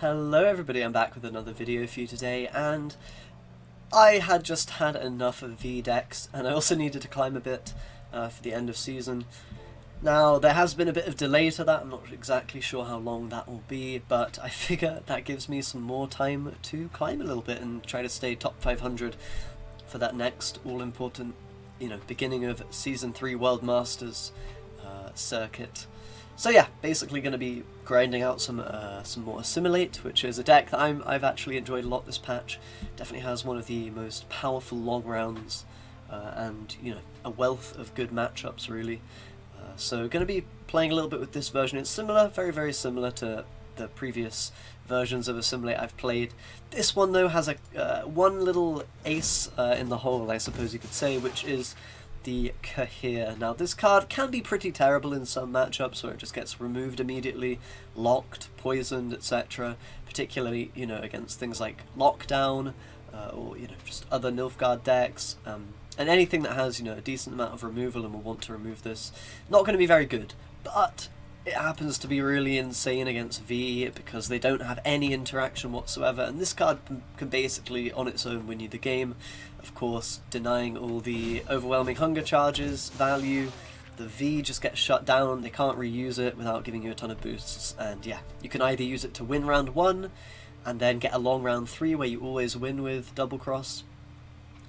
Hello everybody, I'm back with another video for you today, and I had just had enough of V decks, and I also needed to climb a bit for the end of season. Now, there has been a bit of delay to that. I'm not exactly sure how long that will be, but I figure that gives me some more time to climb a little bit and try to stay top 500 for that next all-important, beginning of Season 3 World Masters circuit. So yeah, basically going to be grinding out some more Assimilate, which is a deck that I've actually enjoyed a lot this patch. Definitely has one of the most powerful long rounds, and a wealth of good matchups really. So going to be playing a little bit with this version. It's similar, very similar to the previous versions of Assimilate I've played. This one though has a one little ace in the hole, I suppose you could say, which is the Cahir. Now this card can be pretty terrible in some matchups where it just gets removed immediately, locked, poisoned, etc. Particularly, against things like Lockdown, or just other Nilfgaard decks, and anything that has a decent amount of removal and will want to remove this. Not going to be very good, but it happens to be really insane against V because they don't have any interaction whatsoever, and this card can basically on its own win you the game. Of course, denying all the overwhelming hunger charges value, the V just gets shut down, they can't reuse it without giving you a ton of boosts, and yeah, you can either use it to win round 1 and then get a long round 3 where you always win with double cross,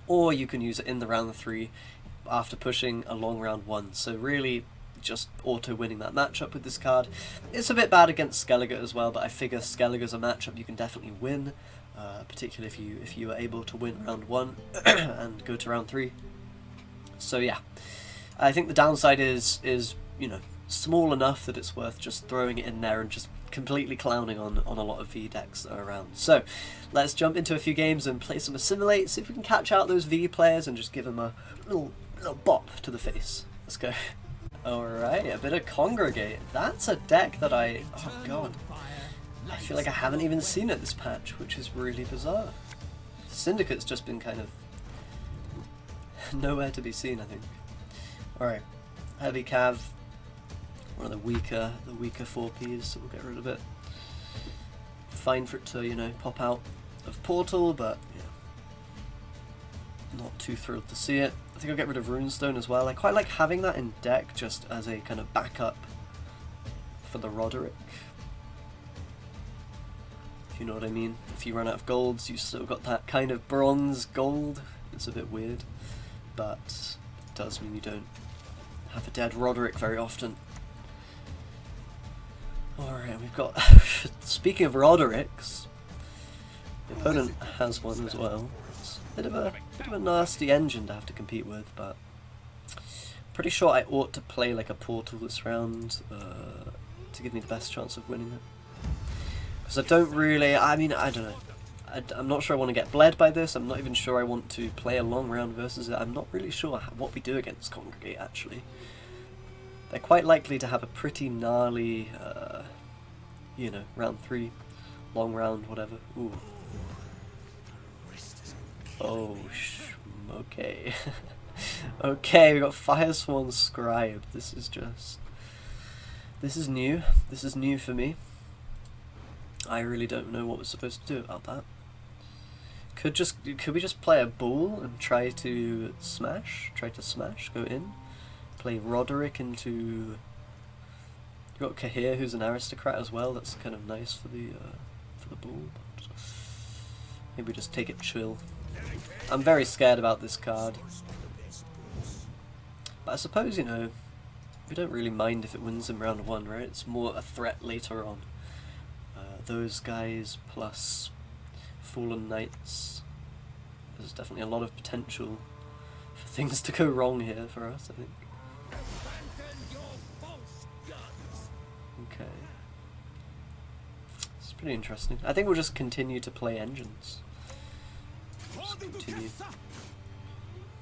or you can use it in the round 3 after pushing a long round 1, so really just auto-winning that matchup with this card. It's a bit bad against Congregate as well, but I figure Congregate's a matchup you can definitely win, particularly if you are able to win round 1 and go to round 3. So yeah, I think the downside is small enough that it's worth just throwing it in there and just completely clowning on a lot of V decks that are around. So let's jump into a few games and play some Assimilate, see if we can catch out those V players and just give them a little bop to the face. Let's go. Alright, a bit of Congregate. That's a deck that oh god, I feel like I haven't even seen it this patch, which is really bizarre. Syndicate's just been kind of nowhere to be seen, I think. Alright, heavy cav, one of the weaker 4Ps, so we'll get rid of it. Fine for it to, pop out of Portal, but yeah, not too thrilled to see it. I think I'll get rid of Runestone as well. I quite like having that in deck just as a kind of backup for the Roderick. If you know what I mean. If you run out of golds, you still got that kind of bronze gold. It's a bit weird, but it does mean you don't have a dead Roderick very often. Alright, we've got... Speaking of Rodericks, the opponent has one as well. Bit of a nasty engine to have to compete with, but pretty sure I ought to play like a Portal this round to give me the best chance of winning it. Because I don't really, I don't know. I'm not sure I want to get bled by this. I'm not even sure I want to play a long round versus it. I'm not really sure what we do against Congregate actually. They're quite likely to have a pretty gnarly, round 3, long round, whatever. Ooh. Oh, okay. Okay, we got Firesworn Scribe. This is new. This is new for me. I really don't know what we're supposed to do about that. Could we just play a bull and try to smash? Go in. Play Roderick into... You got Cahir, who's an aristocrat as well. That's kind of nice for the bull. But maybe just take it chill. I'm very scared about this card, but I suppose, we don't really mind if it wins in round 1, right? It's more a threat later on. Those guys plus Fallen Knights, there's definitely a lot of potential for things to go wrong here for us, I think. Okay. It's pretty interesting. I think we'll just continue to play engines. Just continue.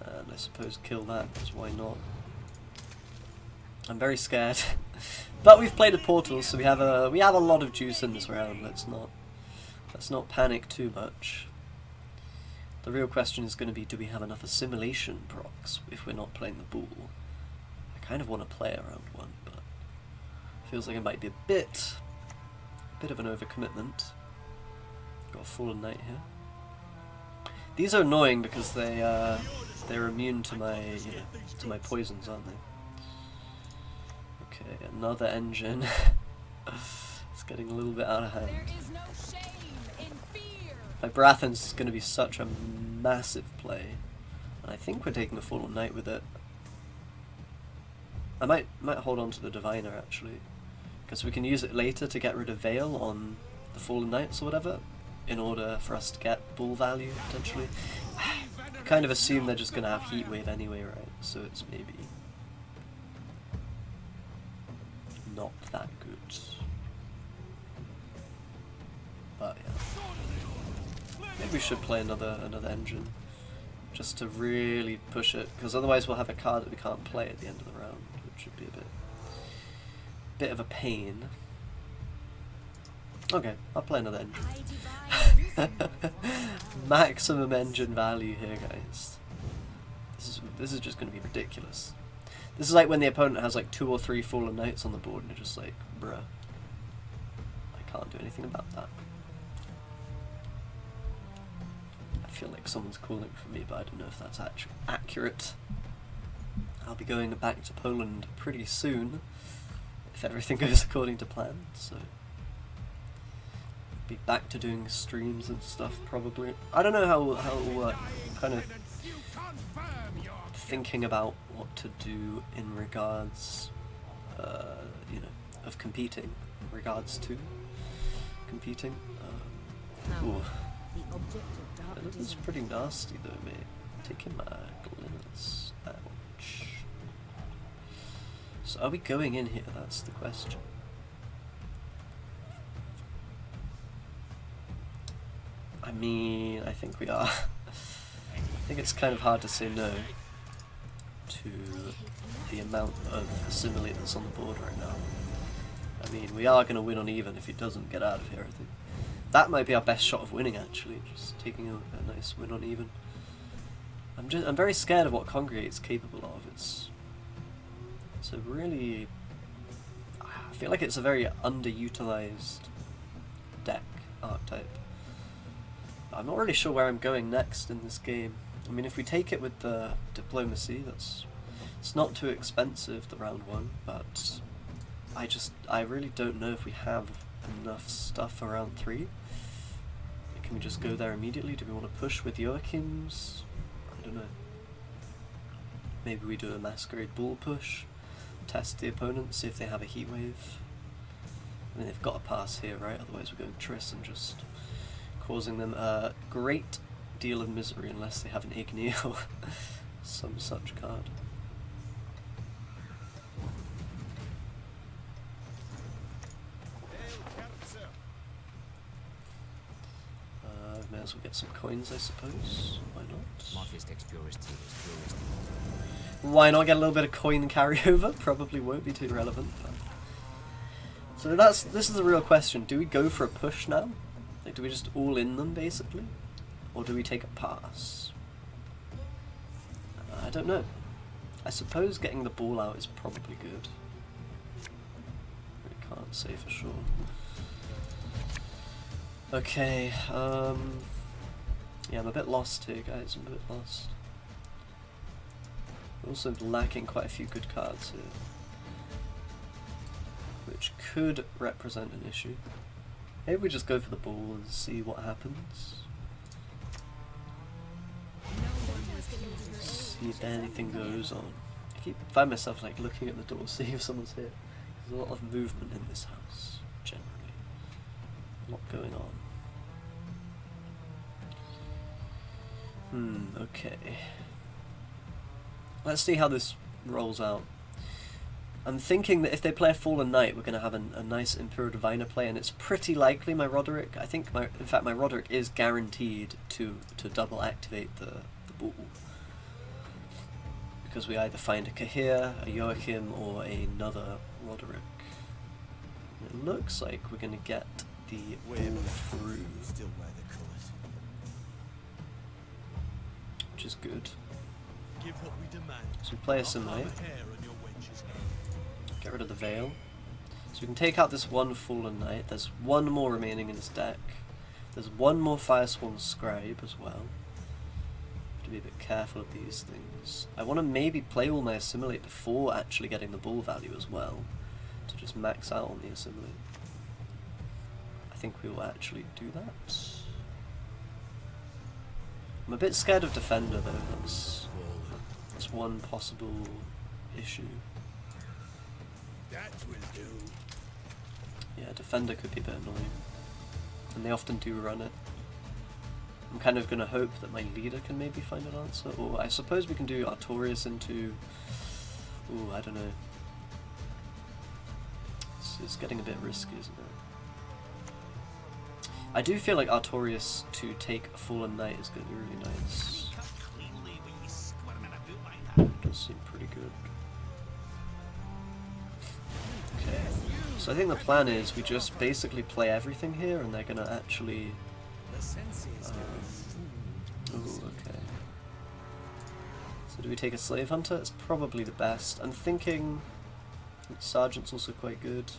And I suppose kill that, because why not? I'm very scared. But we've played a Portal, so we have a lot of juice in this round. Let's not panic too much. The real question is going to be, do we have enough assimilation procs if we're not playing the bull? I kind of want to play around 1, but feels like it might be a bit of an overcommitment. Got a Fallen Knight here. These are annoying because they're immune to my poisons, aren't they? Okay, another engine. It's getting a little bit out of hand. My Brathan's is going to be such a massive play, and I think we're taking a Fallen Knight with it. I might hold on to the Diviner actually, because we can use it later to get rid of Veil on the Fallen Knights or whatever, in order for us to get bull value potentially. I kind of assume they're just going to have Heat Wave anyway, right? So it's maybe not that good. But yeah, maybe we should play another engine just to really push it, because otherwise we'll have a card that we can't play at the end of the round, which would be a bit of a pain. Okay, I'll play another engine. Maximum engine value here, guys. This is just going to be ridiculous. This is like when the opponent has like 2 or 3 Fallen Knights on the board and you're just like, bruh, I can't do anything about that. I feel like someone's calling for me, but I don't know if that's actually accurate. I'll be going back to Poland pretty soon, if everything goes according to plan, so be back to doing streams and stuff probably. I don't know how it will work. I'm kind of thinking about what to do in regards, you know, of competing, in regards to competing. Ooh. That is pretty nasty though, mate. Taking my glimmers. Ouch. So are we going in here? That's the question. I mean, I think we are. I think it's kind of hard to say no to the amount of Assimilate that's on the board right now. I mean, we are going to win on even if he doesn't get out of here, I think. That might be our best shot of winning, actually, just taking a nice win on even. I'm very scared of what Congregate's capable of. It's a really... I feel like it's a very underutilized deck archetype. I'm not really sure where I'm going next in this game. I mean, if we take it with the diplomacy, it's not too expensive, the round 1, but I really don't know if we have enough stuff for round 3. Can we just go there immediately? Do we want to push with Joachim's? I don't know. Maybe we do a Masquerade Bull push, test the opponent, see if they have a Heat Wave. I mean, they've got a pass here, right? Otherwise we're going Triss and just causing them a great deal of misery unless they have an Igni or some such card. May as well get some coins, I suppose. Why not? Why not get a little bit of coin carryover? Probably won't be too relevant. But... So this is the real question. Do we go for a push now? Like, do we just all in them, basically? Or do we take a pass? I don't know. I suppose getting the ball out is probably good. We can't say for sure. Okay, yeah, I'm a bit lost here, guys. I'm a bit lost. We're also lacking quite a few good cards here, which could represent an issue. Maybe we just go for the ball and see what happens. See if anything goes on. I find myself like looking at the door, see if someone's here. There's a lot of movement in this house, generally. A lot going on. Okay. Let's see how this rolls out. I'm thinking that if they play a Fallen Knight, we're going to have a nice Imperial Diviner play, and it's pretty likely my Roderick. I think in fact my Roderick is guaranteed to double activate the ball. Because we either find a Cahir, a Joachim, or another Roderick. And it looks like we're going to get the ball through. Which is good. So we play Assimilate. Get rid of the Veil. So we can take out this one Fallen Knight. There's one more remaining in his deck. There's one more Firesworn Scribe as well. Have to be a bit careful of these things. I want to maybe play all my Assimilate before actually getting the ball value as well, to just max out on the Assimilate. I think we will actually do that. I'm a bit scared of Defender though, that's one possible issue. That will do. Yeah, Defender could be a bit annoying. And they often do run it. I'm kind of going to hope that my leader can maybe find an answer, or I suppose we can do Artorias into... Ooh, I don't know. It's getting a bit risky, isn't it? I do feel like Artorias to take a Fallen Knight is going to be really nice. It does seem pretty good. Okay, so I think the plan is we just basically play everything here and they're going to actually... ooh, okay. So do we take a Slave Hunter? It's probably the best. I'm thinking... Sergeant's also quite good.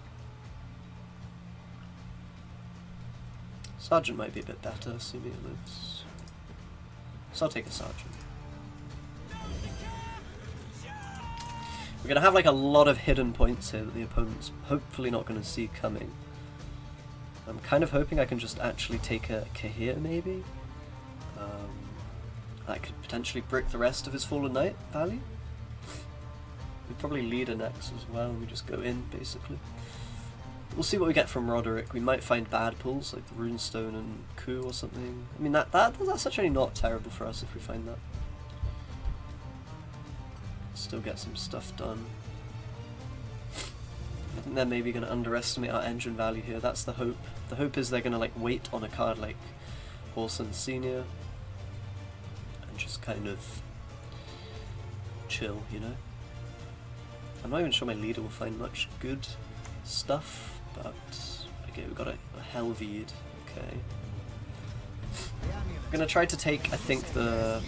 Sergeant might be a bit better, assuming it lives. So I'll take a Sergeant. We're going to have like a lot of hidden points here that the opponent's hopefully not going to see coming. I'm kind of hoping I can just actually take a Cahir maybe. That could potentially brick the rest of his Fallen Knight value. We'd probably lead a next as well, and we just go in basically. We'll see what we get from Roderick. We might find bad pulls like the Runestone and Coup or something. I mean that's actually not terrible for us if we find that. Still get some stuff done. I think they're maybe going to underestimate our engine value here. That's the hope. The hope is they're going to like wait on a card like Orson Senior and just kind of chill, you know. I'm not even sure my leader will find much good stuff, but okay, we've got a Helveed. Okay, I'm gonna try to take, I think, the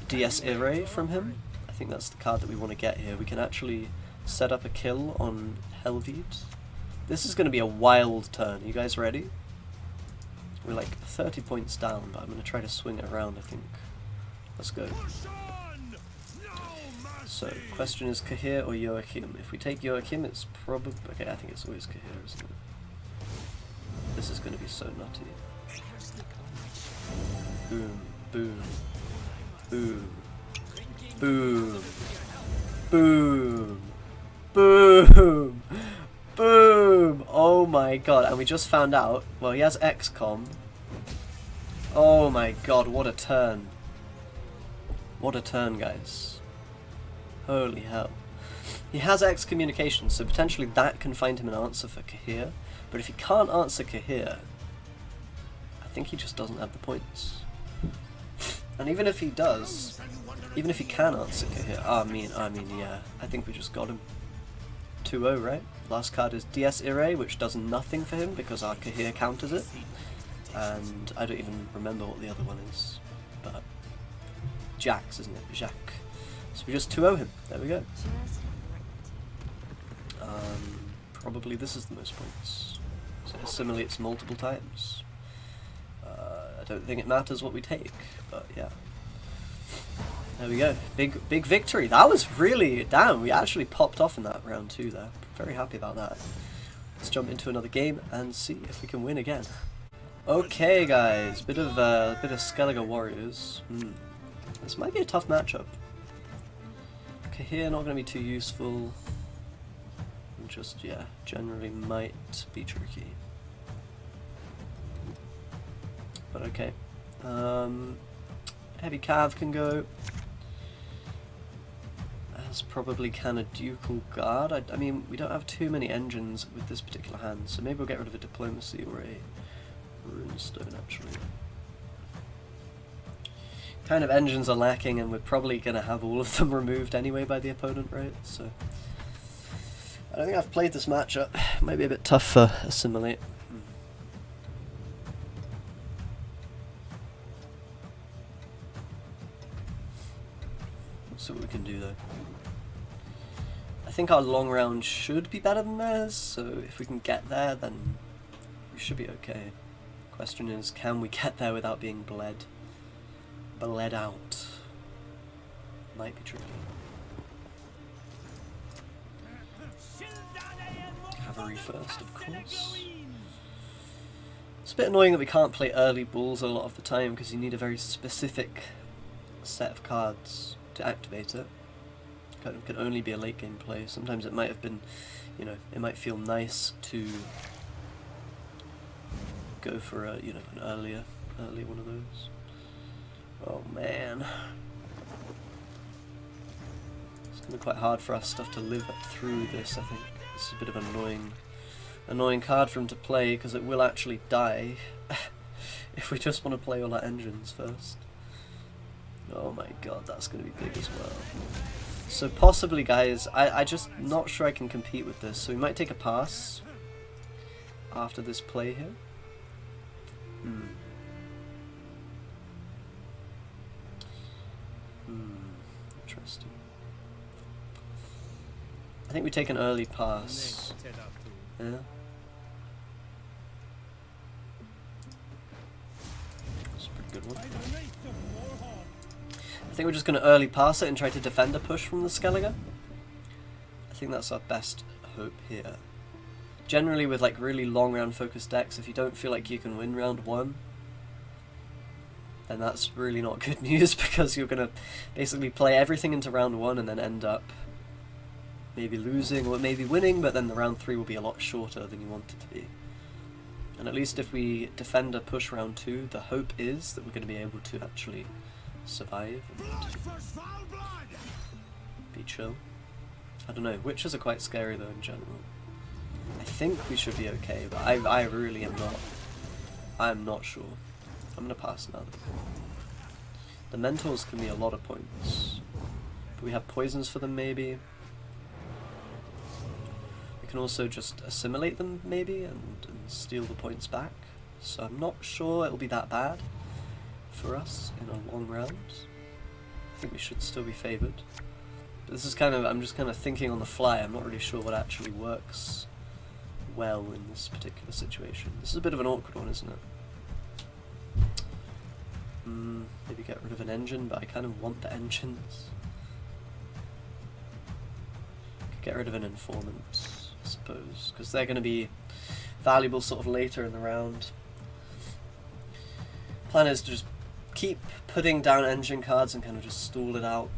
DS Irae from him. I think that's the card that we want to get here. We can actually set up a kill on Helveed. This is going to be a wild turn. You guys ready? We're like 30 points down, but I'm going to try to swing it around, I think. Let's go. So, question is Cahir or Joachim? If we take Joachim, it's probably... Okay, I think it's always Cahir, isn't it? This is going to be so nutty. Boom, boom, boom, boom, boom, boom, boom! Oh my god, and we just found out... Well, he has XCOM. Oh my god, what a turn. What a turn, guys. Holy hell. He has excommunication, so potentially that can find him an answer for Cahir. But if he can't answer Cahir, I think he just doesn't have the points. And even if he does, even if he can answer Cahir, I mean, yeah, I think we just got him. 2-0, right? Last card is DS Irae, which does nothing for him because our Cahir counters it. And I don't even remember what the other one is. But Jax, isn't it? Jacques. So we just 2-0 him. There we go. Probably this is the most points. So it assimilates multiple times. I don't think it matters what we take, but yeah. There we go. Big victory. That was really... Damn, we actually popped off in that round 2 there. Very happy about that. Let's jump into another game and see if we can win again. Okay, guys. Bit of Skellige Warriors. This might be a tough matchup. Cahir not going to be too useful. And just, yeah, generally might be tricky. But okay. Heavy Cav can go. As probably can a Ducal Guard. I mean, we don't have too many engines with this particular hand, so maybe we'll get rid of a Diplomacy or a Runestone, actually. Kind of engines are lacking, and we're probably going to have all of them removed anyway by the opponent, right? So I don't think I've played this matchup. It might be a bit tough for Assimilate. Let's see what we can do though. I think our long round should be better than theirs, so if we can get there, then we should be okay. Question is, can we get there without being bled out? Might be tricky. Cavalry first, of course. It's a bit annoying that we can't play early bulls a lot of the time because you need a very specific set of cards to activate it. Kind of can only be a late game play. Sometimes it might have been, you know, it might feel nice to go for a, you know, an early one of those. Oh man, it's gonna be quite hard for our stuff to live through this. I think this is a bit of an annoying card for him to play because it will actually die if we just want to play all our engines first. Oh my god, that's gonna be big as well. So possibly, guys, I just not sure I can compete with this. So we might take a pass after this play here. Interesting. I think we take an early pass. Yeah. That's a pretty good one. I think we're just going to early pass it and try to defend a push from the Skellige. I think that's our best hope here. Generally with like really long round focused decks, if you don't feel like you can win round 1, then that's really not good news because you're going to basically play everything into round 1 and then end up maybe losing or maybe winning, but then the round 3 will be a lot shorter than you want it to be. And at least if we defend a push round 2, the hope is that we're going to be able to actually survive and be chill. I don't know, witches are quite scary though in general. I think we should be okay, but I really am not. I'm not sure. I'm gonna pass now. The mentors can be a lot of points. But we have poisons for them maybe. We can also just assimilate them maybe and steal the points back. So I'm not sure it'll be that bad for us in a long round. I think we should still be favoured. But this is kind of, I'm just kind of thinking on the fly. I'm not really sure what actually works well in this particular situation. This is a bit of an awkward one, isn't it? Maybe get rid of an engine, but I kind of want the engines. Could get rid of an informant, I suppose, because they're going to be valuable sort of later in the round. Plan is to just keep putting down engine cards and kind of just stall it out,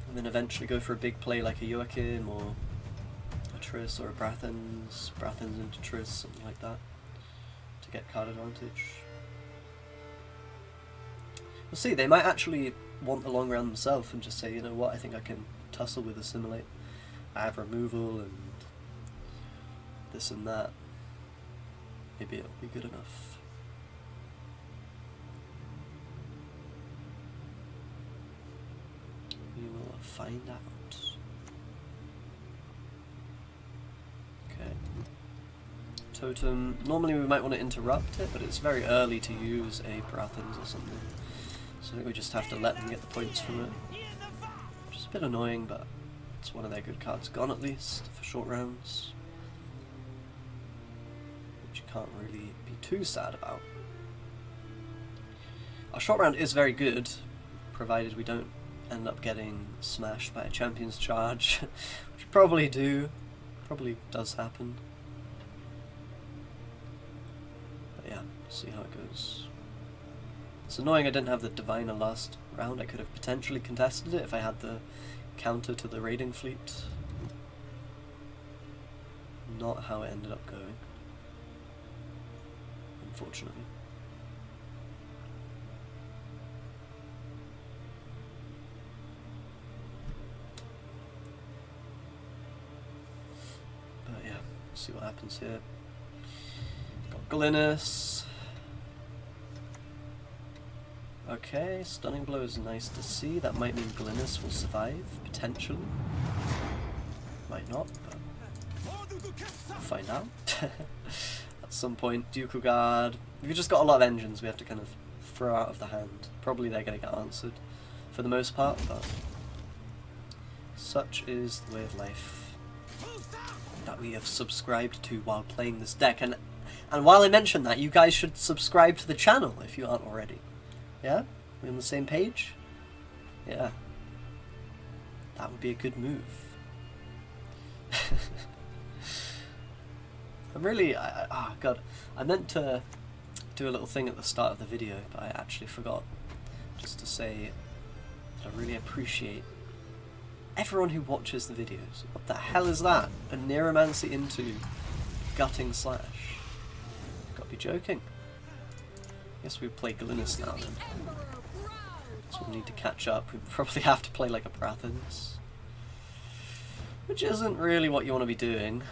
and then eventually go for a big play like a Joachim or a Triss or a Brathens into Triss, something like that, to get card advantage. We'll see, they might actually want the long round themselves and just say, you know what, I think I can tussle with Assimilate. I have removal and this and that. Maybe it'll be good enough. We will find out. Okay. Totem. Normally we might want to interrupt it, but it's very early to use a Brathens or something. So I think we just have to let them get the points from it. Which is a bit annoying, but it's one of their good cards gone at least for short rounds. Which you can't really be too sad about. Our short round is very good, provided we don't end up getting smashed by a champion's charge. Which we probably do. Probably does happen. But yeah, see how it goes. It's annoying I didn't have the Diviner last round. I could have potentially contested it if I had the counter to the raiding fleet. Not how it ended up going, unfortunately. But yeah, see what happens here. Got Glynis. Okay, Stunning Blow is nice to see. That might mean Glynis will survive, potentially. Might not, but we'll find out. At some point, Nilfgaard. We've just got a lot of engines we have to kind of throw out of the hand. Probably they're going to get answered for the most part, but such is the way of life that we have subscribed to while playing this deck. And And while I mention that, you guys should subscribe to the channel if you aren't already. Yeah? We on the same page? Yeah. That would be a good move. I'm really... oh god. I meant to do a little thing at the start of the video, but I actually forgot. Just to say that I really appreciate everyone who watches the videos. What the hell is that? A Neuromancy into Gutting Slash. Gotta be joking. Guess we play Glynis now then. So we need to catch up. We probably have to play like a Brathens. Which isn't really what you want to be doing.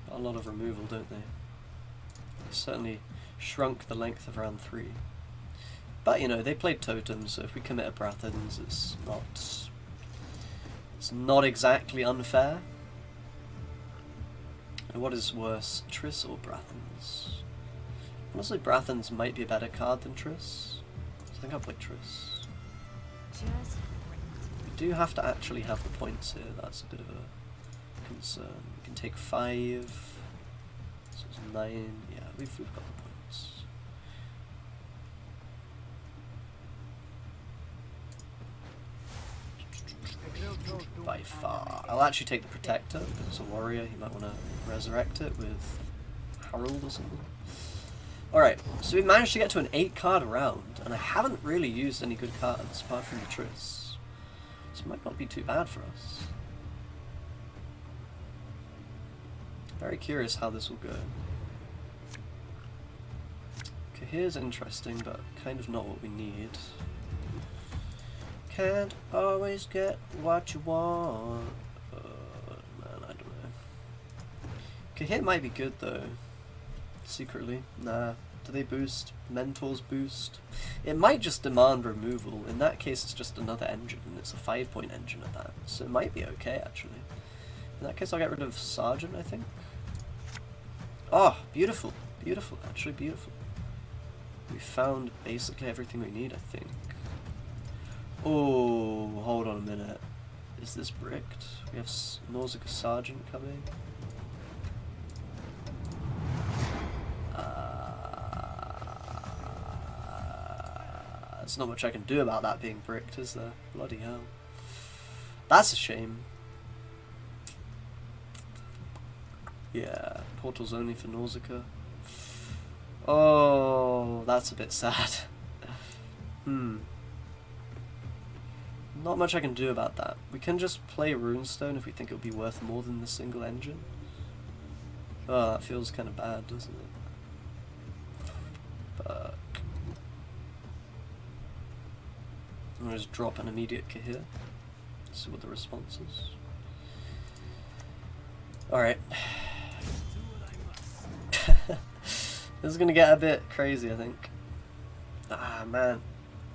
Got a lot of removal, don't they? They certainly shrunk the length of round 3. But you know, they played totems, so if we commit a Brathens, it's not exactly unfair. And what is worse, Triss or Brathens? Honestly, Brathens might be a better card than Triss. I think I'll play Triss. We do have to actually have the points here, that's a bit of a concern. We can take 5, so it's 9, yeah, we've got the points. By far. I'll actually take the Protector, because it's a warrior, you might want to resurrect it with Harold or something. Alright, so we've managed to get to an 8 card round, and I haven't really used any good cards apart from the Triss. So it might not be too bad for us. Very curious how this will go. Cahir's interesting, but kind of not what we need. Can't always get what you want. Man, I don't know. Cahir might be good though. Secretly. Nah. Do they boost? Mentors boost? It might just demand removal. In that case it's just another engine, and it's a 5-point engine at that. So it might be okay actually. In that case I'll get rid of Sergeant, I think. Oh, beautiful. Beautiful, actually beautiful. We found basically everything we need, I think. Oh, hold on a minute. Is this bricked? We have Nausicaa Sergeant coming. There's not much I can do about that being bricked, is there? Bloody hell. That's a shame. Yeah, portals only for Nausicaa. Oh, that's a bit sad. Not much I can do about that. We can just play Runestone if we think it would be worth more than the single engine. Oh, that feels kind of bad, doesn't it? Fuck. I'm gonna just drop an immediate Cahir. See what the response is. Alright. This is gonna get a bit crazy, I think. Ah, man.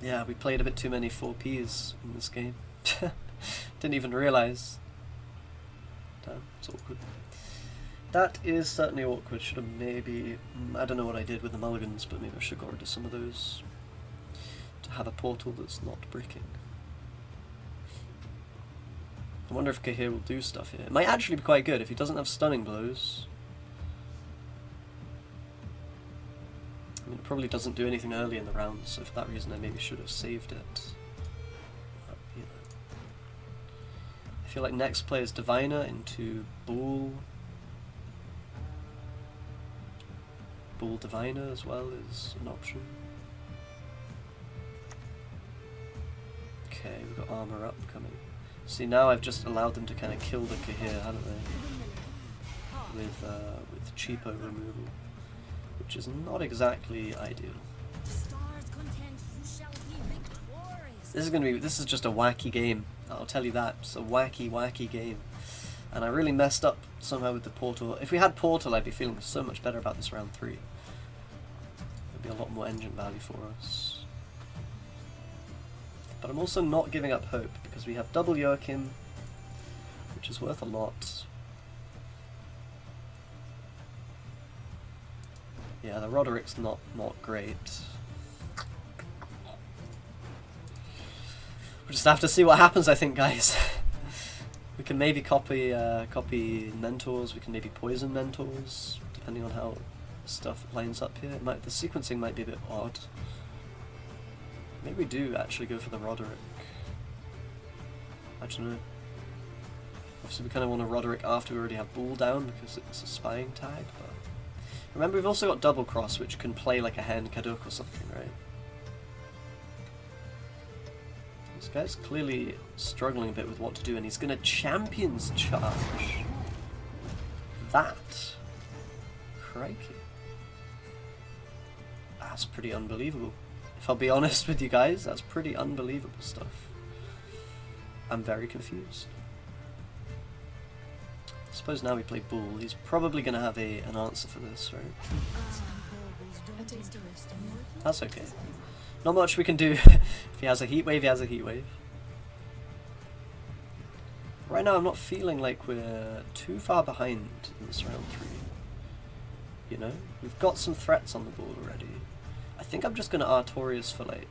Yeah, we played a bit too many 4Ps in this game. Didn't even realise. Damn, it's awkward. That is certainly awkward. Should have maybe... I don't know what I did with the mulligans, but maybe I should have got rid of some of those. To have a portal that's not bricking. I wonder if Cahir will do stuff here. It might actually be quite good if he doesn't have stunning blows. I mean, it probably doesn't do anything early in the round, so for that reason I maybe should have saved it. But, you know. I feel like next play is Diviner into Bull. Bull Diviner as well is an option. Okay, we've got armor up coming. See, now I've just allowed them to kind of kill the Cahir, haven't they? With cheapo removal, which is not exactly ideal. This is just a wacky game. I'll tell you that. It's a wacky, wacky game. And I really messed up somehow with the portal. If we had portal, I'd be feeling so much better about this round 3. There'd be a lot more engine value for us. But I'm also not giving up hope, because we have double Joachim, which is worth a lot. Yeah, the Roderick's not great. We'll just have to see what happens, I think, guys. We can maybe copy Mentors, we can maybe poison Mentors, depending on how stuff lines up here. The sequencing might be a bit odd. Maybe we do actually go for the Roderick. I don't know. Obviously we kind of want a Roderick after we already have Bull down because it's a spying tag, but... Remember, we've also got Double Cross, which can play like a Hen Kaduk or something, right? This guy's clearly struggling a bit with what to do, and he's gonna Champions Charge. That. Crikey. That's pretty unbelievable. If I'll be honest with you guys, that's pretty unbelievable stuff. I'm very confused. I suppose now we play Bull, he's probably going to have an answer for this, right? That's okay. Not much we can do. If he has a Heat Wave, he has a Heat Wave. Right now I'm not feeling like we're too far behind in this round 3. You know? We've got some threats on the board already. I think I'm just going to Artorias for like...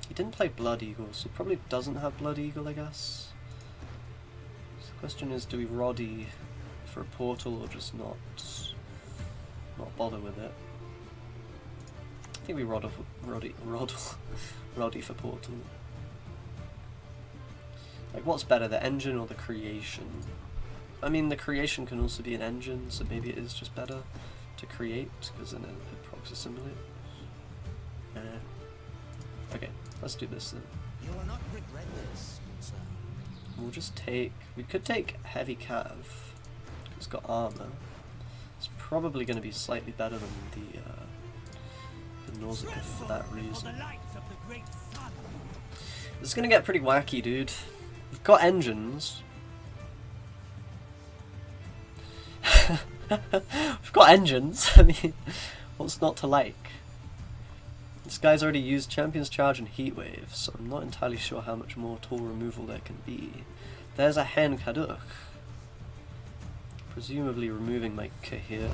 he didn't play Blood Eagle, so he probably doesn't have Blood Eagle, I guess. So the question is, do we Roddy for a portal or just not bother with it? I think we Roddy for portal. Like, what's better, the engine or the creation? I mean, the creation can also be an engine, so maybe it is just better to create, because then it procs Assimilate. Okay, let's do this then. You will not regret this, sir. We'll just take... We could take Heavy Cav. It's got armor. It's probably going to be slightly better than the Nausicaa for that reason. This is going to get pretty wacky, dude. We've got engines. We've got engines. I mean, what's not to like? This guy's already used Champion's Charge and Heat Wave, so I'm not entirely sure how much more tool removal there can be. There's a Hen Kaduk. Presumably removing my Cahir.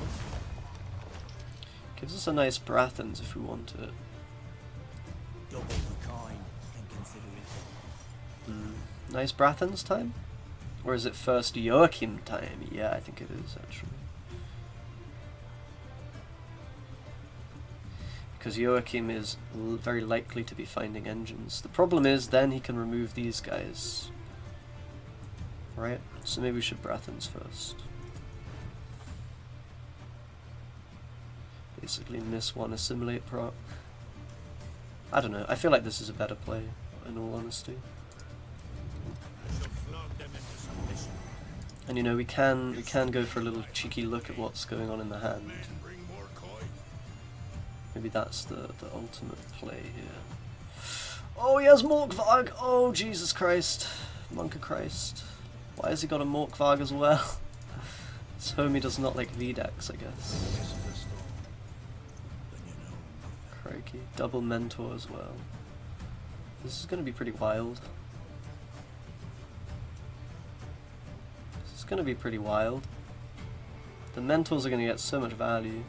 Gives us a nice Brathens if we want it. Double the kind and consider it. Nice Brathens time? Or is it first Joachim time? Yeah, I think it is actually. Because Joachim is very likely to be finding engines. The problem is then he can remove these guys. Right? So maybe we should Brathens first. Basically miss one Assimilate proc. I don't know, I feel like this is a better play, in all honesty. And you know, we can go for a little cheeky look at what's going on in the hand. Maybe that's the ultimate play here. Oh, he has Morkvarg! Oh, Jesus Christ. Monk of Christ. Why has he got a Morkvarg as well? This homie does not like V-Decks, I guess. Crikey. Double Mentor as well. This is going to be pretty wild. This is going to be pretty wild. The Mentors are going to get so much value.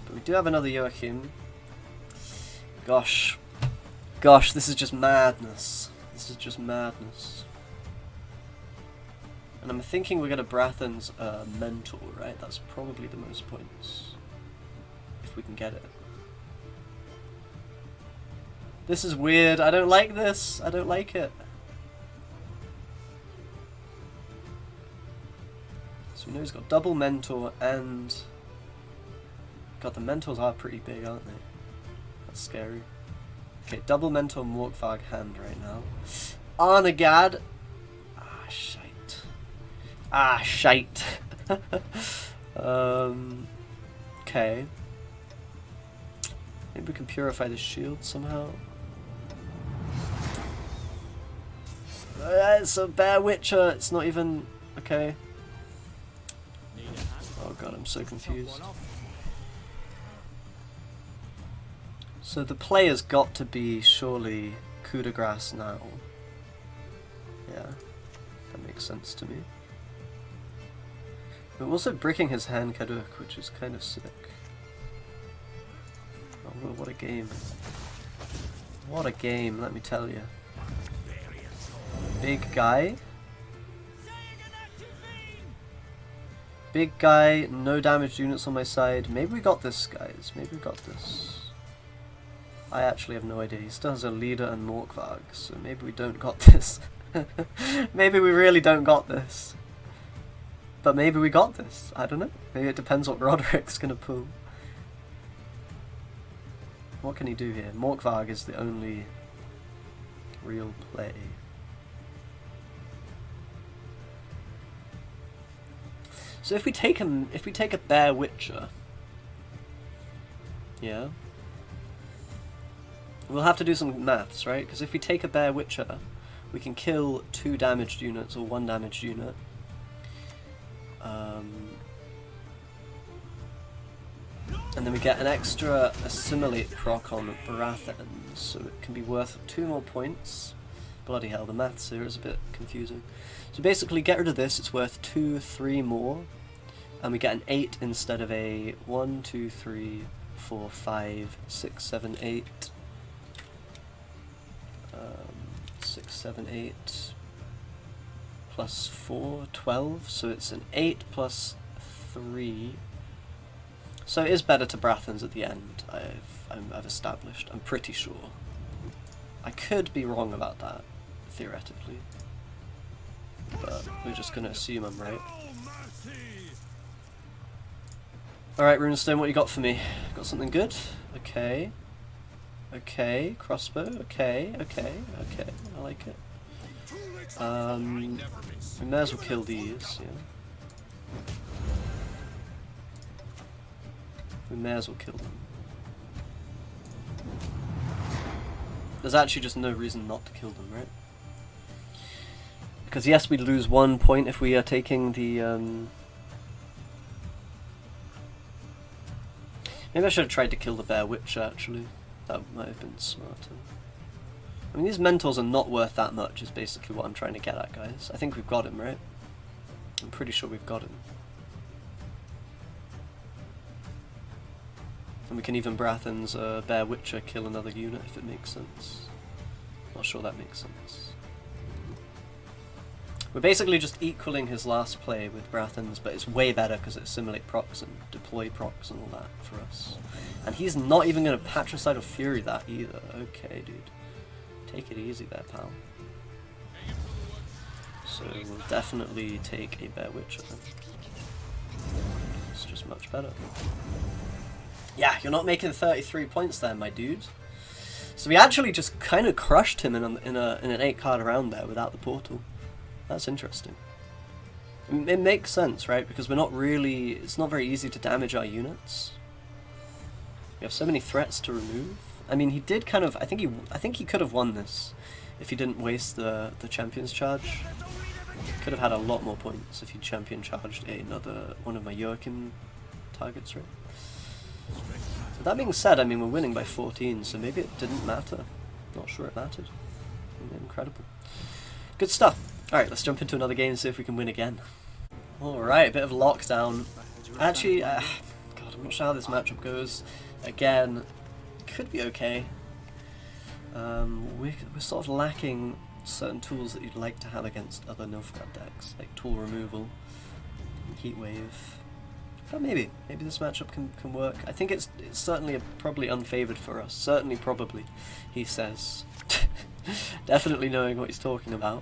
But we do have another Joachim. Gosh. Gosh, this is just madness. This is just madness. And I'm thinking we're going to Brathens Mentor, right? That's probably the most points. If we can get it. This is weird. I don't like this. I don't like it. So we know he's got double Mentor and... God, the Mentors are pretty big, aren't they? That's scary. Okay, double Mentor Morkvarg hand right now. Arnagad. Ah, shite. Ah, shite. Okay. Maybe we can purify the shield somehow. It's a Bear Witcher. It's not even... Okay. Oh god, I'm so confused. So the player's got to be surely coup de grace now. Yeah, that makes sense to me. But we're also bricking his hand Kaduk, which is kind of sick. Oh, what a game. What a game, let me tell you. Big guy. Big guy, no damaged units on my side. Maybe we got this, guys. Maybe we got this. I actually have no idea. He still has a leader and Nilfgaard, so maybe we don't got this. Maybe we really don't got this. But maybe we got this. I don't know. Maybe it depends what Roderick's gonna pull. What can he do here? Nilfgaard is the only real play. So if we take a Bear Witcher, yeah, we'll have to do some maths, right? Because if we take a Bear Witcher, we can kill 2 damaged units or 1 damaged unit. And then we get an extra Assimilate proc on Baratheon, so it can be worth 2 more points. Bloody hell, the maths here is a bit confusing. So basically, get rid of this, it's worth 2, 3 more, and we get an 8 instead of a 1, 2, 3, 4, 5, 6, 7, 8. 6, 7, 8 plus 4, 12, so it's an 8 plus 3. So it is better to Baratheons at the end, I've established, I'm pretty sure. I could be wrong about that, theoretically. But we're just going to assume I'm right. Alright, Runestone, what you got for me? Got something good? Okay. Okay, crossbow, okay, I like it. We may as well kill these, yeah. We may as well kill them. There's actually just no reason not to kill them, right? Because yes, we lose 1 point if we are taking the... Maybe I should have tried to kill the Bear Witcher, actually. That might have been smarter. I mean, these mentors are not worth that much, is basically what I'm trying to get at, guys. I think we've got him, right? I'm pretty sure we've got him. And we can even Baratheon's Bear Witcher kill another unit if it makes sense. Not sure that makes sense. We're basically just equaling his last play with Baratheon's, but it's way better because it assimilate procs and deploy procs and all that for us. And he's not even going to Patricidal Fury that either. Okay, dude. Take it easy there, pal. So we'll definitely take a Bear Witcher then. It's just much better. Yeah, you're not making 33 points there, my dude. So we actually just kind of crushed him in an 8-card round there without the portal. That's interesting. I mean, it makes sense, right? Because we're not really... It's not very easy to damage our units. We have so many threats to remove. I mean, he did kind of... I think he could have won this if he didn't waste the Champion's Charge. Could have had a lot more points if he Champion Charged another one of my Joachim targets, right? So that being said, I mean, we're winning by 14, so maybe it didn't matter. Not sure it mattered. Incredible. Good stuff. Alright, let's jump into another game and see if we can win again. Alright, a bit of lockdown. Actually, God, I'm not sure how this matchup goes. Again, could be okay. We're sort of lacking certain tools that you'd like to have against other Nilfgaard decks, like tool removal, heat wave. But maybe this matchup can work. I think it's certainly probably unfavoured for us. Certainly, probably, he says. Definitely knowing what he's talking about.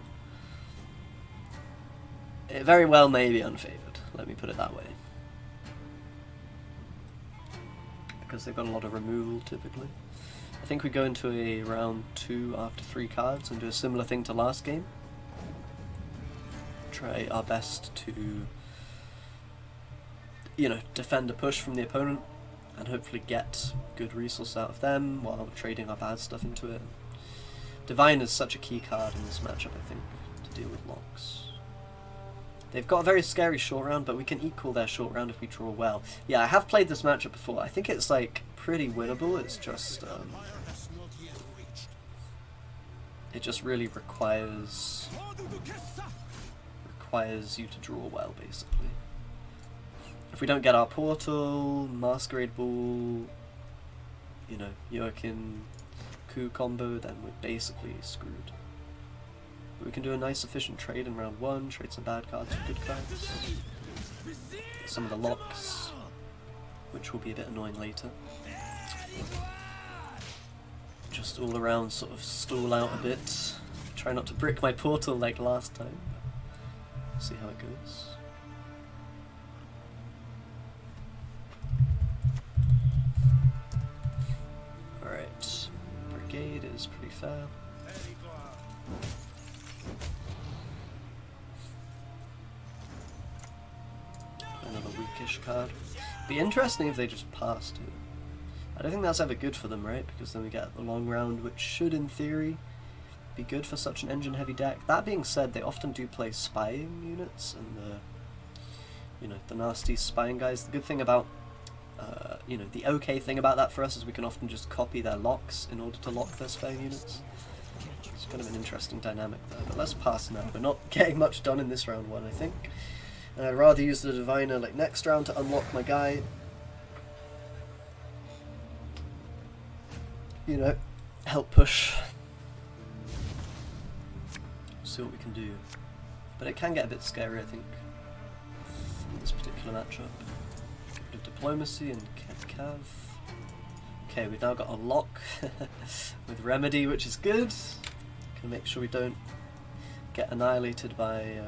It very well may be unfavoured, let me put it that way. Because they've got a lot of removal, typically. I think we go into a round 2 after 3 cards and do a similar thing to last game. Try our best to, you know, defend a push from the opponent and hopefully get good resource out of them while trading our bad stuff into it. Divine is such a key card in this matchup, I think, to deal with locks. They've got a very scary short round, but we can equal their short round if we draw well. Yeah, I have played this matchup before. I think it's like pretty winnable. It's just it just really requires you to draw well, basically. If we don't get our portal, Masquerade Ball, you know, Joachim coup combo, then we're basically screwed. But we can do a nice efficient trade in round 1, trade some bad cards for good cards. some of the locks, which will be a bit annoying later. Just all around sort of stall out a bit. Try not to brick my portal like last time. See how it goes. Alright, Brigade is pretty fair. Another weakish card. Be interesting if they just passed it. I don't think that's ever good for them, right? Because then we get the long round, which should, in theory, be good for such an engine-heavy deck. That being said, they often do play spying units and the nasty spying guys. The good thing about, the okay thing about that for us is we can often just copy their locks in order to lock their spying units. It's kind of an interesting dynamic there. But let's pass now. We're not getting much done in this round one, I think. And I'd rather use the Diviner like next round to unlock my guy. You know, help push. See what we can do. But it can get a bit scary, I think, in this particular matchup. A bit of diplomacy and Cav. Okay, we've now got a lock with Remedy, which is good. Can make sure we don't get annihilated by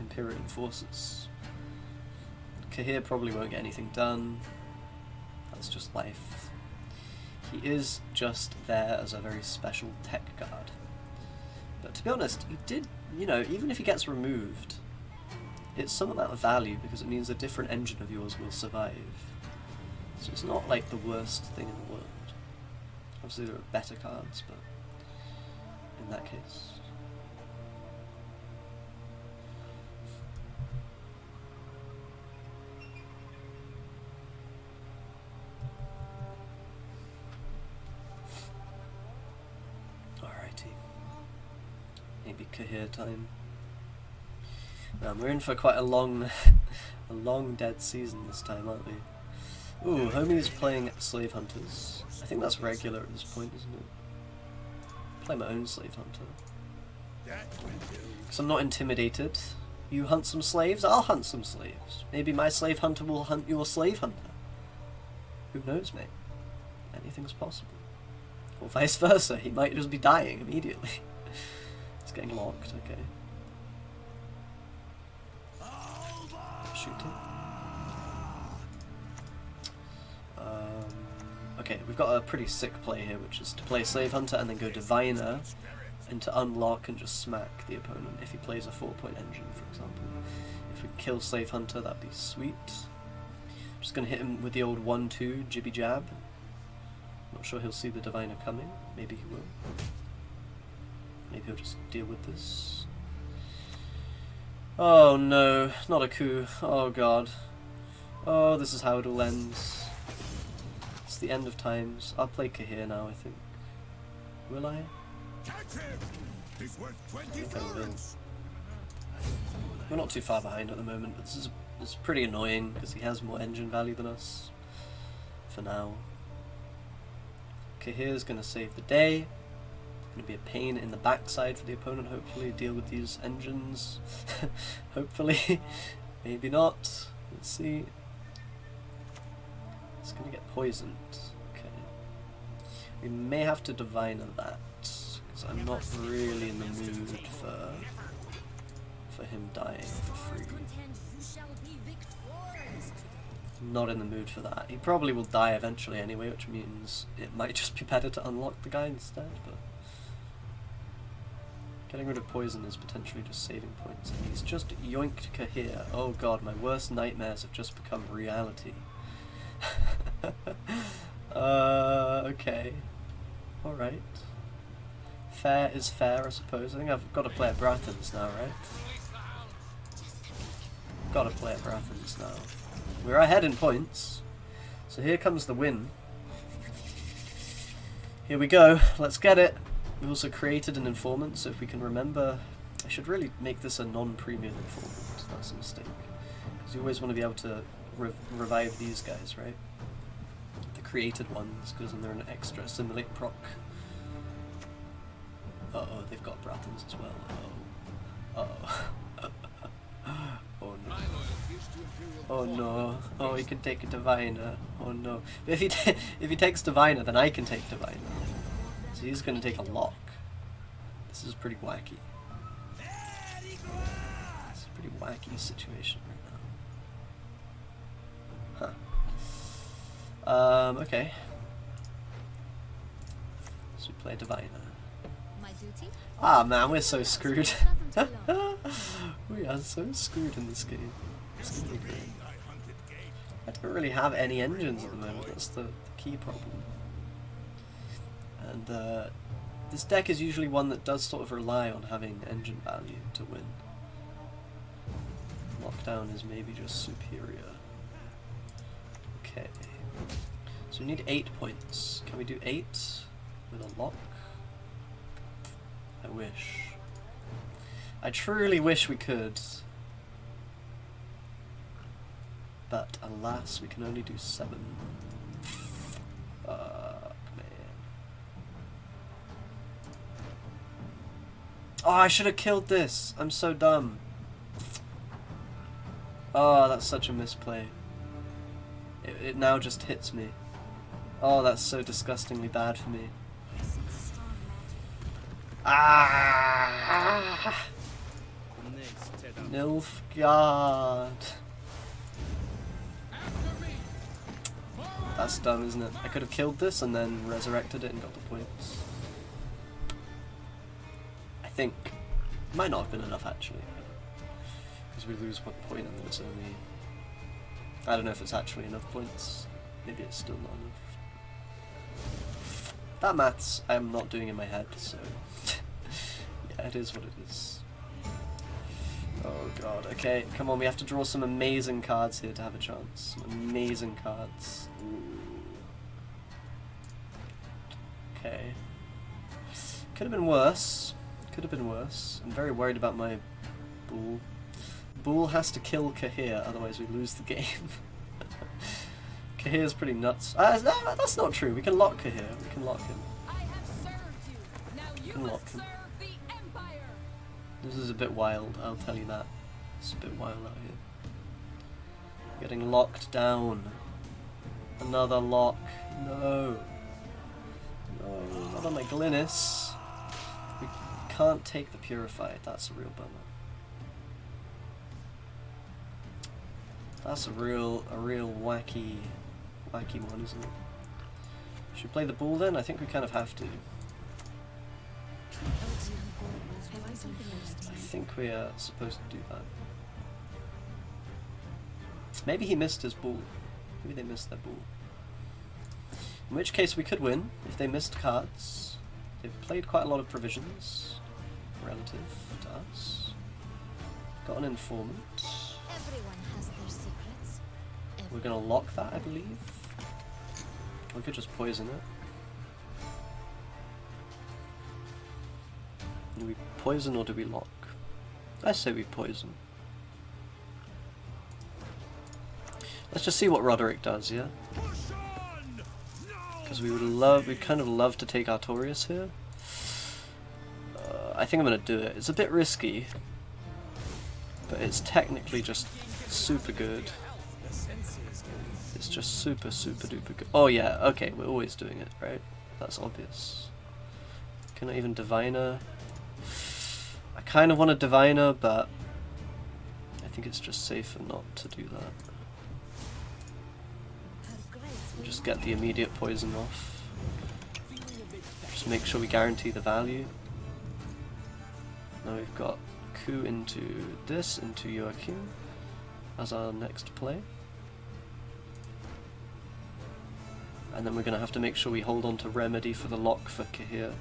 Imperial forces. Cahir probably won't get anything done. That's just life. He is just there as a very special tech guard. But to be honest, he did, even if he gets removed, it's some amount of value because it means a different engine of yours will survive. So it's not like the worst thing in the world. Obviously there are better cards, but in that case. Maybe Cahir time. We're in for quite a long dead season this time, aren't we? Ooh, homie's playing Slave Hunters. I think that's regular at this point, isn't it? Play my own Slave Hunter. Because I'm not intimidated. You hunt some slaves, I'll hunt some slaves. Maybe my Slave Hunter will hunt your Slave Hunter. Who knows, mate? Anything's possible. Or vice versa, he might just be dying immediately. It's getting locked, okay. Shooting. Okay, we've got a pretty sick play here, which is to play Slave Hunter and then go Diviner, and to unlock and just smack the opponent if he plays a 4-point engine, for example. If we kill Slave Hunter, that'd be sweet. Just gonna hit him with the old 1-2 jibby jab. Not sure he'll see the Diviner coming. Maybe he will. Maybe he'll just deal with this. Oh no, not a coup. Oh god. Oh, this is how it all ends. It's the end of times. I'll play Cahir now, I think. Will I? I think I will. We're not too far behind at the moment, but this is pretty annoying because he has more engine value than us. For now. Cahir's gonna save the day. Gonna be a pain in the backside for the opponent, hopefully. Deal with these engines. Hopefully. Maybe not. Let's see. It's gonna get poisoned. Okay. We may have to Diviner that, because I'm not really in the mood for him dying for free. Not in the mood for that. He probably will die eventually anyway, which means it might just be better to unlock the guy instead, but getting rid of poison is potentially just saving points. And he's just yoinked Cahir. Oh god, my worst nightmares have just become reality. Okay. Alright. Fair is fair, I suppose. I think I've got to play at Brathens now, right? Got to play at Brathens now. We're ahead in points. So here comes the win. Here we go. Let's get it. We also created an informant, so if we can remember... I should really make this a non-premium informant. That's a mistake. Because you always want to be able to revive these guys, right? The created ones, because then they're an extra Assimilate proc. Uh-oh, they've got Brathens as well. Uh-oh. Uh-oh. Oh no. Oh no. Oh, he can take a diviner. Oh no. But if he takes diviner, then I can take diviner. So he's gonna take a lock. This is pretty wacky. It's a pretty wacky situation right now. Huh. Okay. So we play diviner. Ah man, we're so screwed. We are so screwed in this game. I don't really have any engines at the moment, that's the key problem. And this deck is usually one that does sort of rely on having engine value to win. Lockdown is maybe just superior. Okay. So we need 8 points. Can we do 8 with a lock? I wish. I truly wish we could. But alas, we can only do 7. Fuck, man. Oh, I should have killed this. I'm so dumb. Oh, that's such a misplay. It now just hits me. Oh, that's so disgustingly bad for me. Ah! Nilfgaard. That's dumb, isn't it? I could have killed this and then resurrected it and got the points. I think. Might not have been enough actually. Because we lose 1 point and then it's only... I don't know if it's actually enough points. Maybe it's still not enough. That maths I am not doing in my head, so... yeah, it is what it is. Oh god, okay, come on, we have to draw some amazing cards here to have a chance. Some amazing cards. Ooh. Okay. Could have been worse. Could have been worse. I'm very worried about my Bull. Bull has to kill Cahir, otherwise we lose the game. Cahir's pretty nuts. That's not true, we can lock Cahir. We can lock him. We can lock him. This is a bit wild, I'll tell you that. It's a bit wild out here. Getting locked down. Another lock. No. No, not on my Glynis. We can't take the Purified, that's a real bummer. That's a real wacky one, isn't it? Should we play the Bull then? I think we kind of have to. I think we are supposed to do that. Maybe he missed his Bull. Maybe they missed their Bull. In which case we could win if they missed cards. They've played quite a lot of provisions relative to us. Got an informant. Everyone has their secrets. We're gonna lock that, I believe. We could just poison it. Do we poison or do we lock? I say we poison. Let's just see what Roderick does, yeah? Because we'd kind of love to take Artorias here. I think I'm gonna do it. It's a bit risky, but it's technically just super good. It's just super duper good. Oh yeah, okay, we're always doing it, right? That's obvious. Can I even diviner? I kind of want a diviner, but I think it's just safer not to do that. Just get the immediate poison off. Just make sure we guarantee the value. Now we've got coup into this, into Joachim as our next play. And then we're going to have to make sure we hold on to Remedy for the lock for Cahir.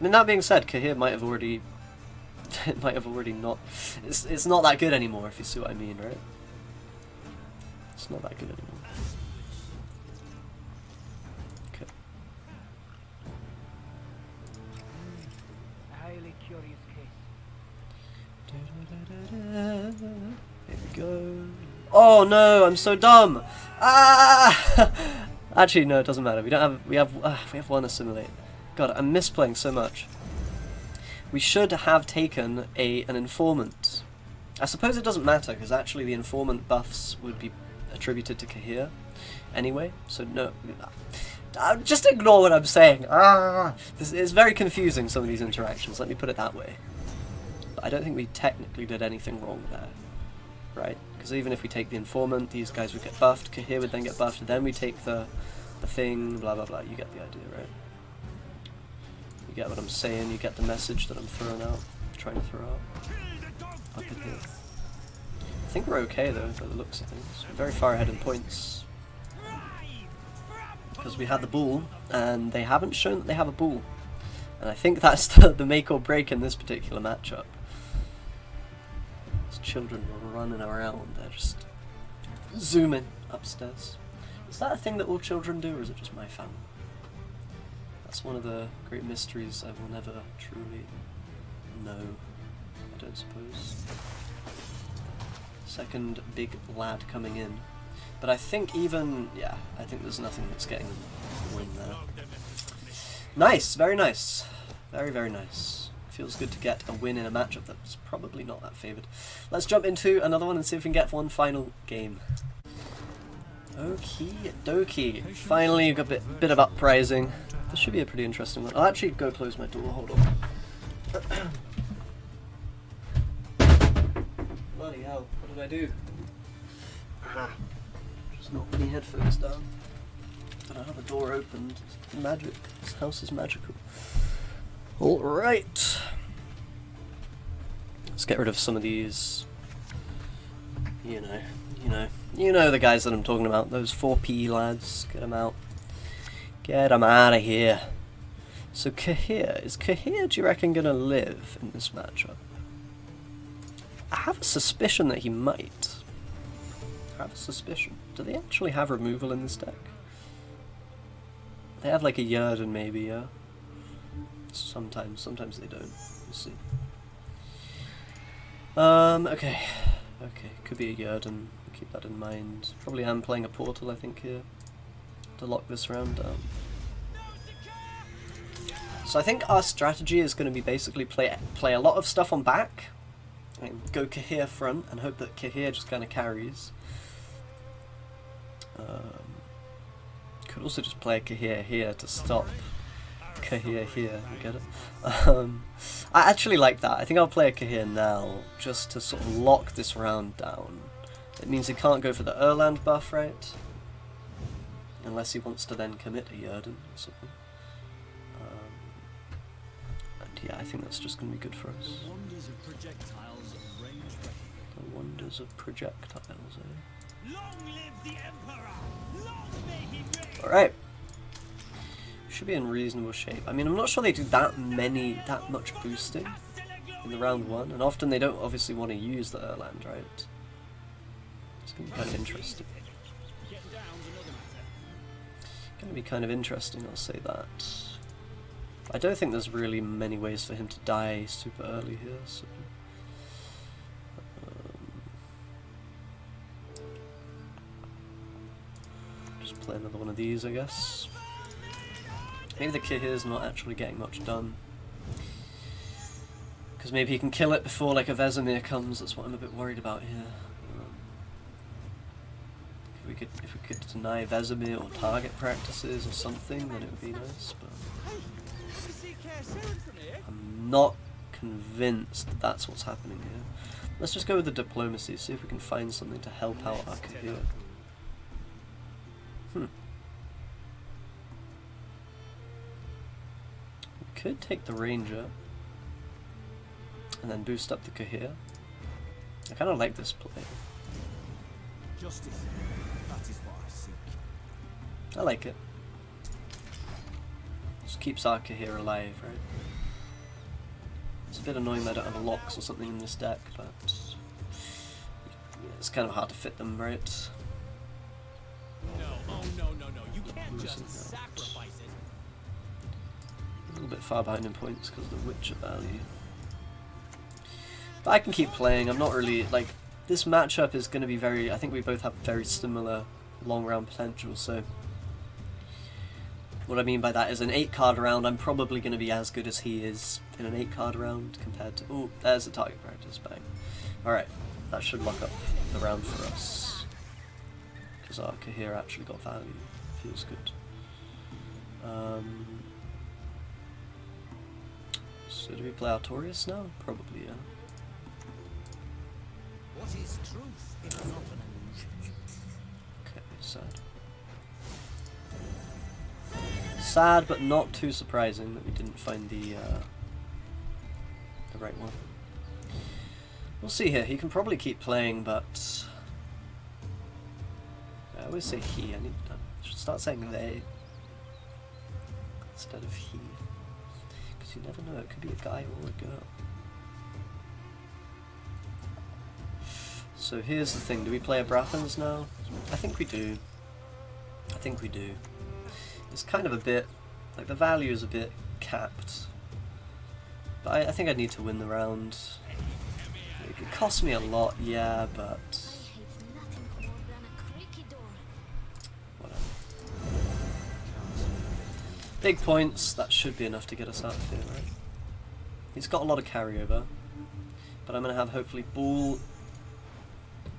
I mean, that being said, Cahir might have already... it might have already not... It's not that good anymore, if you see what I mean, right? It's not that good anymore. Okay. A highly curious case. Here we go. Oh no, I'm so dumb! Ah! Actually, no, it doesn't matter. We have one Assimilate. God, I'm misplaying so much. We should have taken an informant. I suppose it doesn't matter, because actually the informant buffs would be attributed to Cahir anyway, so no. Just ignore what I'm saying. This is very confusing, some of these interactions, let me put it that way. But I don't think we technically did anything wrong there, right? Because even if we take the informant, these guys would get buffed, Cahir would then get buffed, and then we take the thing, blah blah blah, you get the idea, right? You get what I'm saying, you get the message that I'm throwing out, trying to throw out. Up in here. I think we're okay though, by the looks of things. We're very far ahead in points. Because we had the bull, and they haven't shown that they have a bull. And I think that's the make or break in this particular matchup. These children were running around, they're just zooming upstairs. Is that a thing that all children do, or is it just my family? That's one of the great mysteries I will never truly know, I don't suppose. Second big lad coming in. But I think even, yeah, I think there's nothing that's getting the win there. Nice, very nice. Very, very nice. Feels good to get a win in a matchup that's probably not that favoured. Let's jump into another one and see if we can get one final game. Okie dokie. Finally, we've got a bit of Uprising. This should be a pretty interesting one. I'll actually go close my door, hold on. Bloody hell, what did I do? Just knocked my headphones down. But I have a door opened. It's magic. This house is magical. Alright. Let's get rid of some of these. You know the guys that I'm talking about. Those 4P lads. Get them out. Get them out of here. So Cahir. Is Cahir, do you reckon, gonna live in this matchup? I have a suspicion that he might. I have a suspicion. Do they actually have removal in this deck? They have like a Yerden maybe, yeah? Sometimes they don't. We'll see. Okay. Okay, could be a Yerden. Keep that in mind. Probably am playing a portal, I think, here. To lock this round down. So I think our strategy is going to be basically play a lot of stuff on back. And go Cahir front and hope that Cahir just kind of carries. Could also just play Cahir here to stop Cahir here, you get it? I actually like that. I think I'll play a Cahir now, just to sort of lock this round down. It means he can't go for the Erland buff, right? Unless he wants to then commit a Yerden or something. And yeah, I think that's just going to be good for us. The wonders of projectiles of range weapon. The wonders of projectiles, eh? Long live the Emperor! Long may he reign! Alright. Should be in reasonable shape. I mean, I'm not sure they do that much boosting in the round one, and often they don't obviously want to use the Erland, right? It's going to be kind of interesting. Going to be kind of interesting, I'll say that. I don't think there's really many ways for him to die super early here, so... just play another one of these, I guess. Maybe the Cahir's not actually getting much done. Because maybe he can kill it before like a Vesemir comes, that's what I'm a bit worried about here. If we could deny Vesemir or target practices or something, then it would be nice, but I'm not convinced that that's what's happening here. Let's just go with the diplomacy, see if we can find something to help out our Cahir. We could take the Ranger and then boost up the Cahir. I kind of like this play. Justice, that is what I seek. I like it. Just keeps our Cahir alive, right? It's a bit annoying that I don't have a locks or something in this deck, but it's kind of hard to fit them, right? No, oh no, you can't just sacrifice it. A little bit far behind in points because of the Witcher value. But I can keep playing, I'm not really, like, this matchup is going to be very, I think we both have very similar long round potential, so What I mean by that is an 8-card round, I'm probably going to be as good as he is in an 8-card round compared to... Oh, there's the target practice, bang. Alright, that should lock up the round for us. Because our Cahir actually got value. Feels good. So do we play Artorias now? Probably, yeah. What is truth if not an illusion? Okay, sad. Sad, but not too surprising that we didn't find the right one. We'll see here. He can probably keep playing, but I always say he. I should start saying they instead of he, because you never know. It could be a guy or a girl. So here's the thing. Do we play a Brathens now? I think we do. I think we do. It's kind of a bit, like the value is a bit capped. But I think I need to win the round. It costs me a lot, yeah, but... whatever. Big points, that should be enough to get us out of here, right? He's got a lot of carryover. But I'm going to have hopefully Bull,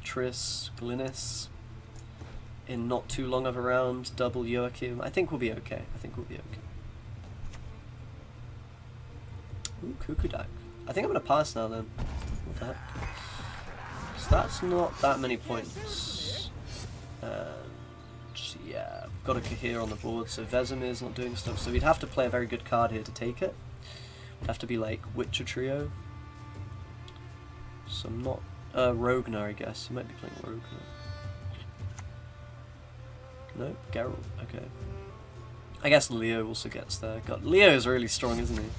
Triss, Glynis in not too long of a round, double Joachim. I think we'll be okay. I think we'll be okay. Ooh, Kukudak. I think I'm going to pass now then. What the heck? So that's not that many points. Yeah, got a Cahir on the board, so Vesemir's not doing stuff, so we'd have to play a very good card here to take it. It'd have to be like Witcher Trio. So I'm not... Rognar, I guess. He might be playing Rognar. No, Geralt. Okay. I guess Leo also gets there. God, Leo is really strong, isn't he?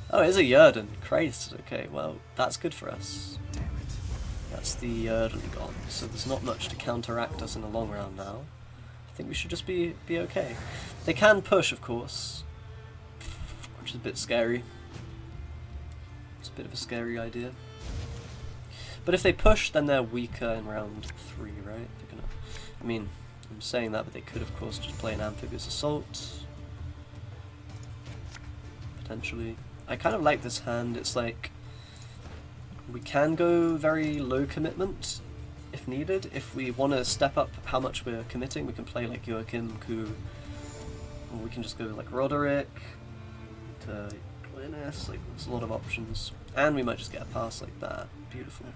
Oh, it is a Yerden. Christ. Okay, well, that's good for us. Damn it. That's the Yerden gone. So there's not much to counteract us in the long round now. I think we should just be okay. They can push, of course, which is a bit scary. It's a bit of a scary idea. But if they push, then they're weaker in round 3, right? They're gonna... I mean... I'm saying that, but they could, of course, just play an Amphibious Assault. Potentially. I kind of like this hand. It's like... we can go very low commitment, if needed. If we want to step up how much we're committing, we can play like Joachim, Ku, or we can just go like Roderick, to Glynis. Like, there's a lot of options. And we might just get a pass like that. Beautiful.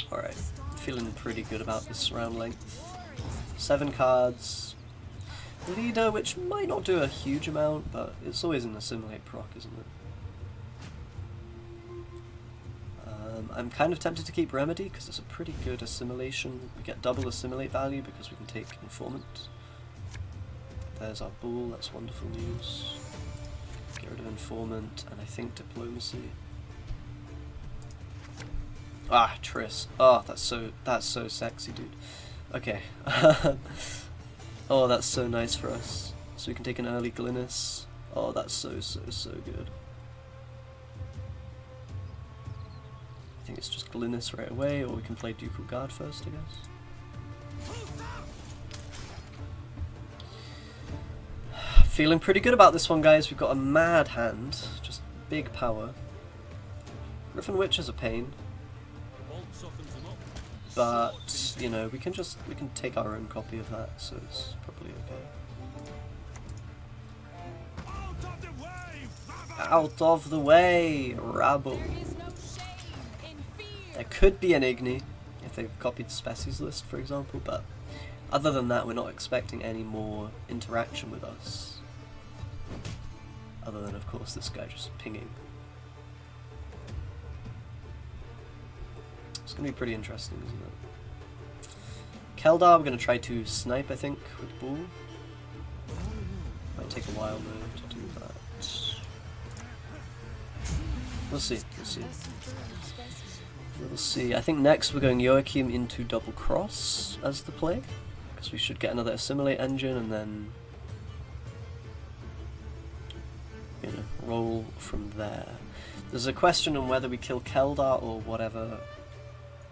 Alright, feeling pretty good about this round length. 7 cards. Leader, which might not do a huge amount, but it's always an Assimilate proc, isn't it? I'm kind of tempted to keep Remedy, because it's a pretty good assimilation. We get double Assimilate value because we can take Informant. There's our Bull, that's wonderful news. Get rid of Informant, and I think Diplomacy. Ah, Triss. Oh, that's so sexy, dude. Okay. Oh, that's so nice for us. So we can take an early Glynis. Oh, that's so good. I think it's just Glynis right away, or we can play Ducal Guard first, I guess. Feeling pretty good about this one, guys. We've got a mad hand. Just big power. Griffin Witch is a pain. But, you know, we can take our own copy of that, so it's probably okay. Out of the way, rabble! There could be an Igni, if they've copied the species list, for example, but other than that, we're not expecting any more interaction with us. Other than, of course, this guy just pinging. It's going to be pretty interesting, isn't it? Keldar, we're going to try to snipe, I think, with Bull. Might take a while, though, to do that. We'll see, we'll see. We'll see. I think next we're going Joachim into Double Cross as the play, because we should get another Assimilate engine, and then, you know, roll from there. There's a question on whether we kill Keldar or whatever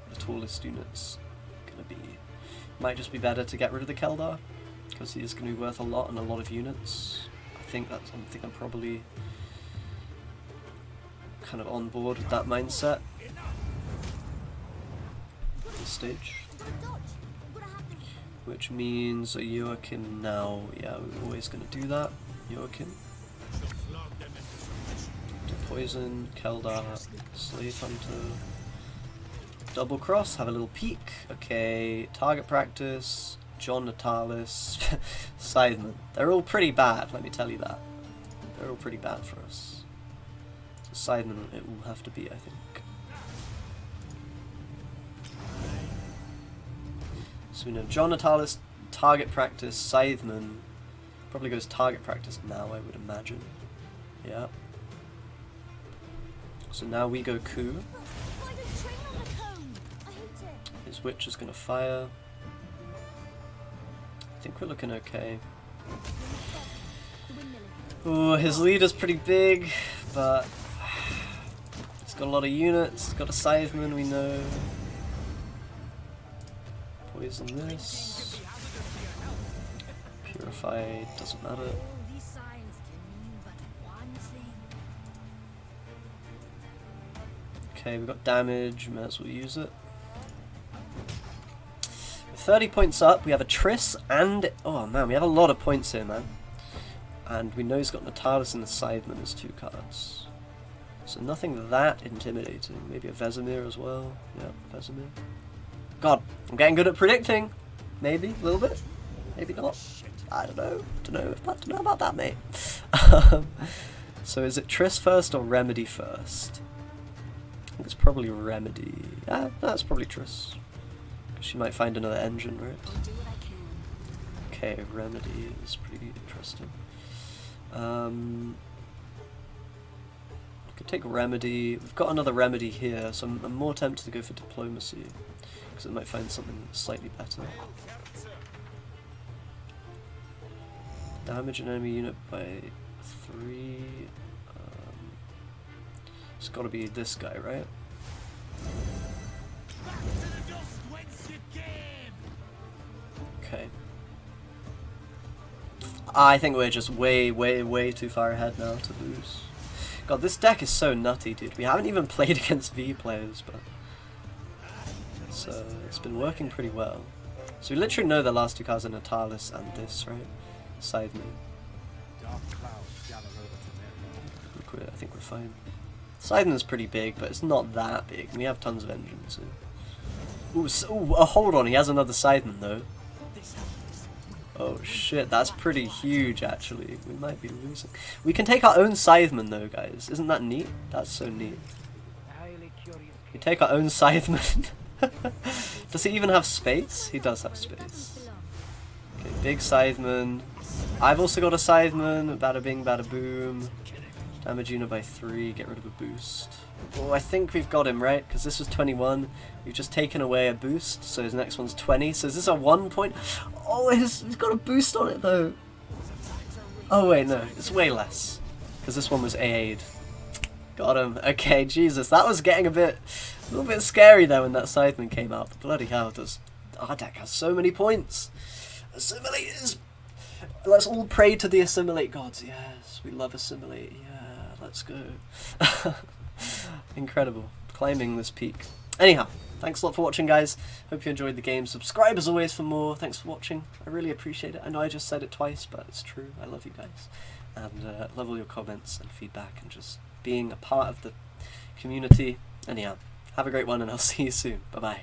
the tallest unit's gonna be. Might just be better to get rid of the Keldar. because he is going to be worth a lot and a lot of units. I think I'm probably kind of on board with that mindset at this stage. Which means a Joachim now. Yeah, we're always going to do that. Joachim. To poison, Keldar, Slave Hunter. Double cross, have a little peek. Okay, target practice, John Natalis, Scytheman. They're all pretty bad, let me tell you that. They're all pretty bad for us. So Scytheman it will have to be, I think. So we know John Natalis, target practice, Scytheman. Probably goes target practice now, I would imagine. Yeah. So now we go coup. His witch is going to fire. I think we're looking okay. Ooh, his leader's pretty big, but he's got a lot of units. He's got a Scytheman, we know. Poison this. Purify, doesn't matter. Okay, we've got damage, might as well use it. 30 points up, we have a Triss and... Oh man, we have a lot of points here, man. And we know he's got Natalis and the Scytheman as 2 cards. So nothing that intimidating. Maybe a Vesemir as well. Yeah, Vesemir. God, I'm getting good at predicting. Maybe, a little bit. Maybe not. I don't know. Don't know about that, mate. So is it Triss first or Remedy first? I think it's probably Remedy. Yeah, that's probably Triss. She might find another engine, right? Okay, Remedy is pretty interesting. We could take Remedy. We've got another Remedy here, so I'm more tempted to go for Diplomacy, because I might find something slightly better. Damage an enemy unit by 3. It's got to be this guy, right? Okay. I think we're just way too far ahead now to lose. God, this deck is so nutty, dude. We haven't even played against V players, but it's been working pretty well. So we literally know the last 2 cards are Natalis and this, right? Scytheman. I think we're fine. Scytheman's pretty big, but it's not that big. We have tons of engines. So. Ooh, hold on, he has another Scytheman though. Oh shit, that's pretty huge actually. We might be losing. We can take our own Scytheman though, guys. Isn't that neat? That's so neat. We take our own Scytheman. Does he even have space? He does have space. Okay, big Scytheman. I've also got a Scytheman. Bada bing, bada boom. Damage unit by 3, get rid of a boost. Oh, I think we've got him, right? Because this was 21. We've just taken away a boost, so his next one's 20. So is this a 1 point? Oh, he's got a boost on it, though. Oh, wait, no. It's way less. Because this one was AA'd. Got him. Okay, Jesus. That was getting a little bit scary, though, when that Scytheman came out. But bloody hell, our deck has so many points. Assimilate is... Let's all pray to the Assimilate gods. Yes, we love Assimilate. Yeah. Let's go. Incredible. Climbing this peak. Anyhow, thanks a lot for watching, guys. Hope you enjoyed the game. Subscribe as always for more. Thanks for watching. I really appreciate it. I know I just said it twice, but it's true. I love you guys. And love all your comments and feedback and just being a part of the community. Anyhow, have a great one and I'll see you soon. Bye-bye.